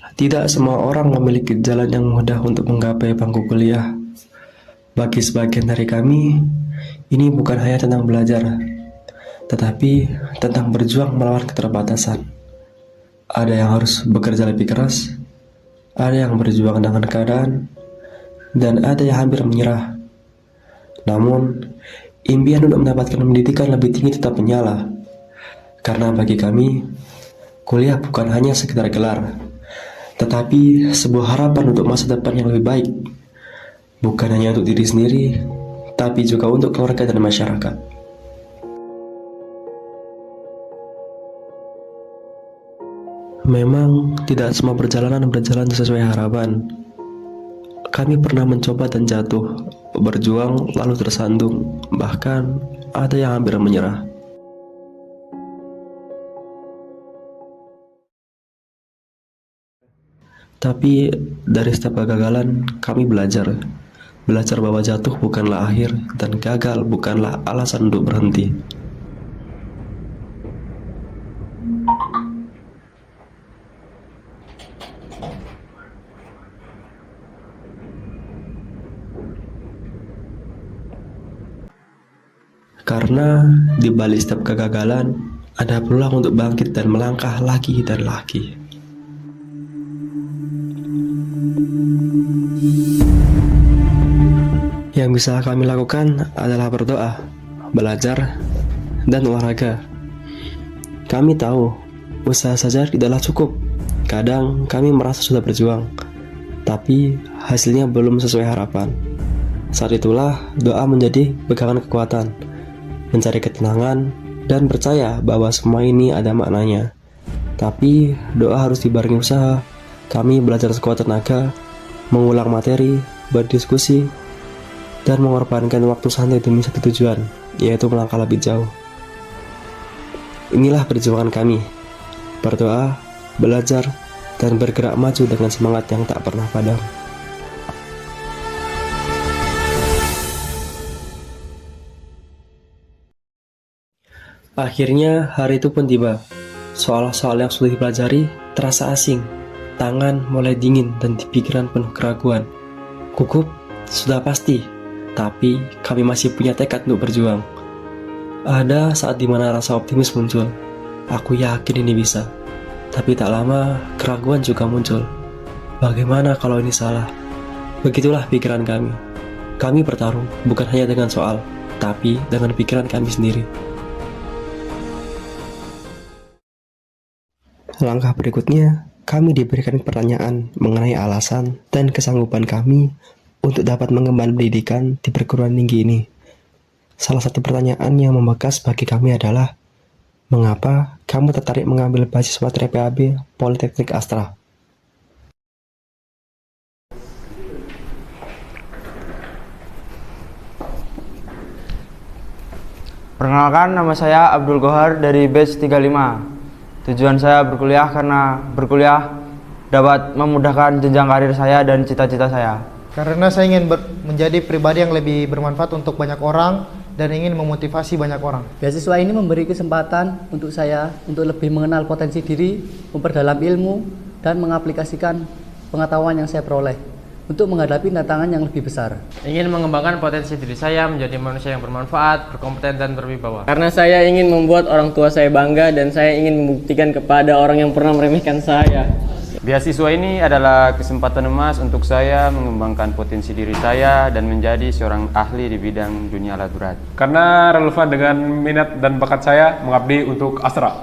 Tidak semua orang memiliki jalan yang mudah untuk menggapai bangku kuliah. Bagi sebagian dari kami, ini bukan hanya tentang belajar, tetapi tentang berjuang melawan keterbatasan. Ada yang harus bekerja lebih keras, ada yang berjuang dengan keadaan, dan ada yang hampir menyerah. Namun, impian untuk mendapatkan pendidikan lebih tinggi tetap menyala. Karena bagi kami, kuliah bukan hanya sekedar gelar, tetapi sebuah harapan untuk masa depan yang lebih baik. Bukan hanya untuk diri sendiri, tapi juga untuk keluarga dan masyarakat. Memang tidak semua perjalanan berjalan sesuai harapan. Kami pernah mencoba dan jatuh, berjuang lalu tersandung, bahkan ada yang hampir menyerah. Tapi dari setiap kegagalan, kami belajar. Belajar bahwa jatuh bukanlah akhir dan gagal bukanlah alasan untuk berhenti. Karena di balik setiap kegagalan, ada peluang untuk bangkit dan melangkah lagi dan lagi. Yang bisa kami lakukan adalah berdoa, belajar, dan olahraga. Kami tahu, usaha saja tidaklah cukup. Kadang kami merasa sudah berjuang, tapi hasilnya belum sesuai harapan. Saat itulah doa menjadi pegangan kekuatan, mencari ketenangan, dan percaya bahwa semua ini ada maknanya. Tapi doa harus dibarengi usaha. Kami belajar sekuat tenaga, mengulang materi, berdiskusi, dan mengorbankan waktu santai demi satu tujuan, yaitu melangkah lebih jauh. Inilah perjuangan kami, berdoa, belajar, dan bergerak maju dengan semangat yang tak pernah padam. Akhirnya hari itu pun tiba. Soal-soal yang sudah dipelajari terasa asing, tangan mulai dingin dan di pikiran penuh keraguan. Gugup sudah pasti, tapi kami masih punya tekad untuk berjuang. Ada saat dimana rasa optimis muncul. Aku yakin ini bisa. Tapi tak lama, keraguan juga muncul. Bagaimana kalau ini salah? Begitulah pikiran kami. Kami bertarung bukan hanya dengan soal, tapi dengan pikiran kami sendiri. Langkah berikutnya, kami diberikan pertanyaan mengenai alasan dan kesanggupan kami untuk dapat mengemban pendidikan di perguruan tinggi ini. Salah satu pertanyaan yang membekas bagi kami adalah, mengapa kamu tertarik mengambil beasiswa TPAB Politeknik Astra? Perkenalkan, nama saya Abdul Gohar dari batch 35. Tujuan saya berkuliah karena berkuliah dapat memudahkan jenjang karir saya dan cita-cita saya. Karena saya ingin menjadi pribadi yang lebih bermanfaat untuk banyak orang dan ingin memotivasi banyak orang. Beasiswa ini memberi kesempatan untuk saya untuk lebih mengenal potensi diri, memperdalam ilmu, dan mengaplikasikan pengetahuan yang saya peroleh untuk menghadapi tantangan yang lebih besar. Ingin mengembangkan potensi diri saya menjadi manusia yang bermanfaat, berkompeten, dan berwibawa. Karena saya ingin membuat orang tua saya bangga dan saya ingin membuktikan kepada orang yang pernah meremehkan saya. Beasiswa ini adalah kesempatan emas untuk saya mengembangkan potensi diri saya dan menjadi seorang ahli di bidang dunia alat berat. Karena relevan dengan minat dan bakat saya mengabdi untuk Astra.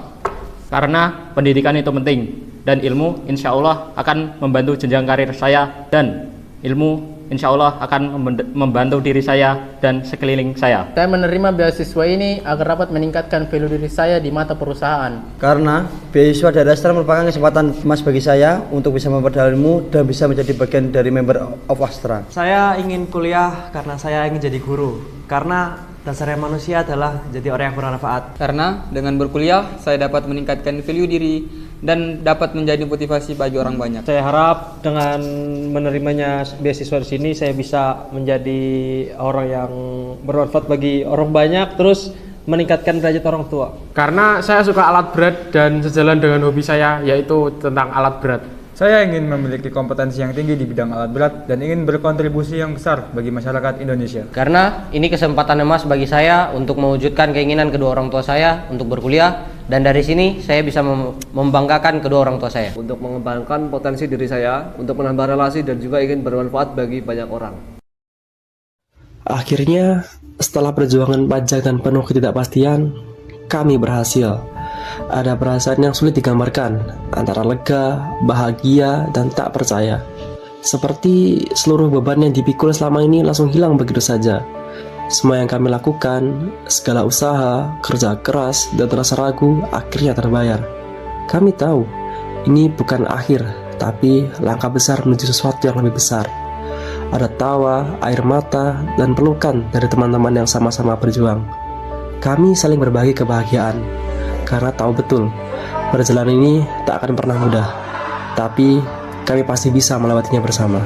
Karena pendidikan itu penting dan ilmu insya Allah akan membantu jenjang karir saya dan ilmu insya Allah akan membantu diri saya dan sekeliling saya. Saya menerima beasiswa ini agar dapat meningkatkan value diri saya di mata perusahaan. Karena beasiswa dari Astra merupakan kesempatan emas bagi saya untuk bisa memperdalam ilmu dan bisa menjadi bagian dari member of Astra. Saya ingin kuliah karena saya ingin jadi guru. Karena dasarnya manusia adalah jadi orang yang bermanfaat. Karena dengan berkuliah saya dapat meningkatkan value diri dan dapat menjadi motivasi bagi orang banyak. Saya harap dengan menerimanya beasiswa di sini saya bisa menjadi orang yang bermanfaat bagi orang banyak, terus meningkatkan derajat orang tua. Karena saya suka alat berat dan sejalan dengan hobi saya yaitu tentang alat berat. Saya ingin memiliki kompetensi yang tinggi di bidang alat berat dan ingin berkontribusi yang besar bagi masyarakat Indonesia. Karena ini kesempatan emas bagi saya untuk mewujudkan keinginan kedua orang tua saya untuk berkuliah, dan dari sini saya bisa membanggakan kedua orang tua saya. Untuk mengembangkan potensi diri saya, untuk menambah relasi dan juga ingin bermanfaat bagi banyak orang. Akhirnya, setelah perjuangan panjang dan penuh ketidakpastian, kami berhasil. Ada perasaan yang sulit digambarkan, antara lega, bahagia, dan tak percaya. Seperti seluruh beban yang dipikul selama ini langsung hilang begitu saja. Semua yang kami lakukan, segala usaha, kerja keras, dan rasa ragu akhirnya terbayar. Kami tahu, ini bukan akhir, tapi langkah besar menuju sesuatu yang lebih besar. Ada tawa, air mata, dan pelukan dari teman-teman yang sama-sama berjuang. Kami saling berbagi kebahagiaan, karena tahu betul, perjalanan ini tak akan pernah mudah. Tapi, kami pasti bisa melewatinya bersama.